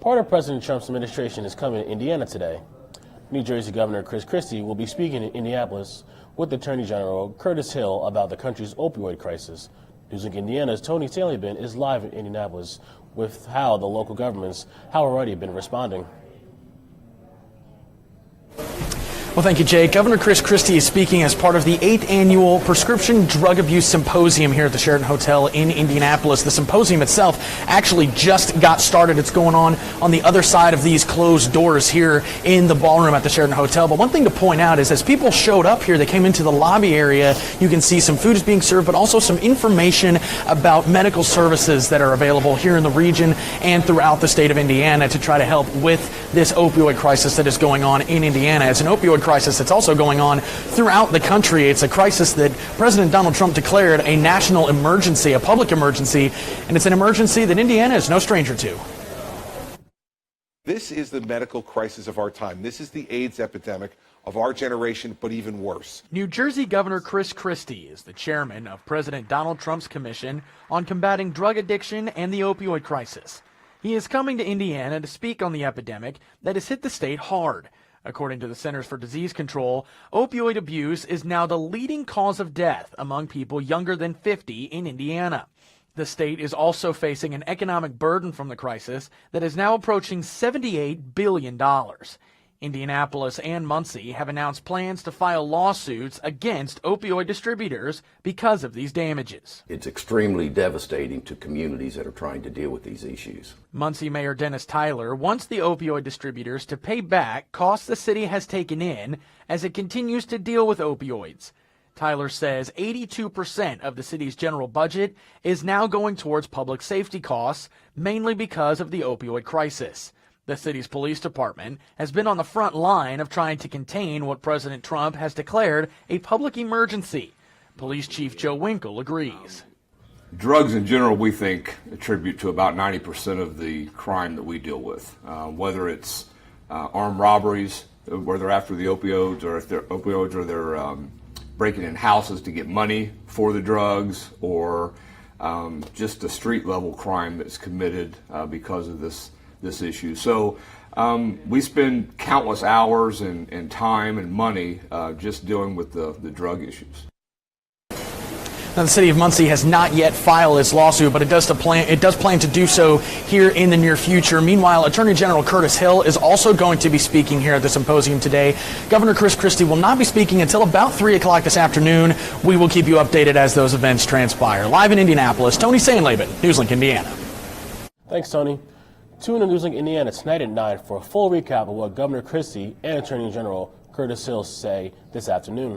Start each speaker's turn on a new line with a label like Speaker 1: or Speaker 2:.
Speaker 1: Part of President Trump's administration is coming to Indiana today. New Jersey Governor Christie will be speaking in Indianapolis with Attorney General Curtis Hill about the country's opioid crisis. Newslink Indiana's Tony Salibin is live in Indianapolis with how the local governments have already been responding.
Speaker 2: Well, thank you, Jake. Governor Christie is speaking as part of the 8th annual Prescription Drug Abuse Symposium here at the Sheraton Hotel in Indianapolis. The symposium itself actually just got started. It's going on the other side of these closed doors here in the ballroom at the Sheraton Hotel. But one thing to point out is as people showed up here, they came into the lobby area. You can see some food is being served, but also some information about medical services that are available here in the region and throughout the state of Indiana to try to help with this opioid crisis that is going on in Indiana. It's an opioid crisis that's also going on throughout the country. It's a crisis that President Donald Trump declared a national emergency, a public emergency, and it's an emergency that Indiana is no stranger to.
Speaker 3: This is the medical crisis of our time. This is the AIDS epidemic of our generation, but even worse.
Speaker 2: New Jersey Governor Christie is the chairman of President Donald Trump's Commission on Combating Drug Addiction and the Opioid Crisis. He is coming to Indiana to speak on the epidemic that has hit the state hard. According to the Centers for Disease Control, opioid abuse is now the leading cause of death among people younger than 50 in Indiana. The state is also facing an economic burden from the crisis that is now approaching $78 billion. Indianapolis and Muncie have announced plans to file lawsuits against opioid distributors because of these damages.
Speaker 4: It's extremely devastating to communities that are trying to deal with these issues.
Speaker 2: Muncie Mayor Dennis Tyler wants the opioid distributors to pay back costs the city has taken in as it continues to deal with opioids. Tyler says 82% of the city's general budget is now going towards public safety costs, mainly because of the opioid crisis. The city's police department has been on the front line of trying to contain what President Trump has declared a public emergency. Police Chief Joe Winkle agrees.
Speaker 5: Drugs in general, we think, attribute to about 90% of the crime that we deal with, whether it's armed robberies, where they're after the opioids, or if they're opioids, or they're breaking in houses to get money for the drugs, or just the street level crime that's committed because of this issue. So we spend countless hours and time and money just dealing with the drug issues.
Speaker 2: Now, the city of Muncie has not yet filed its lawsuit, but it does plan to do so here in the near future. Meanwhile, Attorney General Curtis Hill is also going to be speaking here at the symposium today. Governor Christie will not be speaking until about 3 o'clock this afternoon. We will keep you updated as those events transpire. Live in Indianapolis, Tony Salibin, Newslink Indiana.
Speaker 1: Thanks, Tony. Tune in to Newslink Indiana tonight at 9 for a full recap of what Governor Christie and Attorney General Curtis Hill say this afternoon.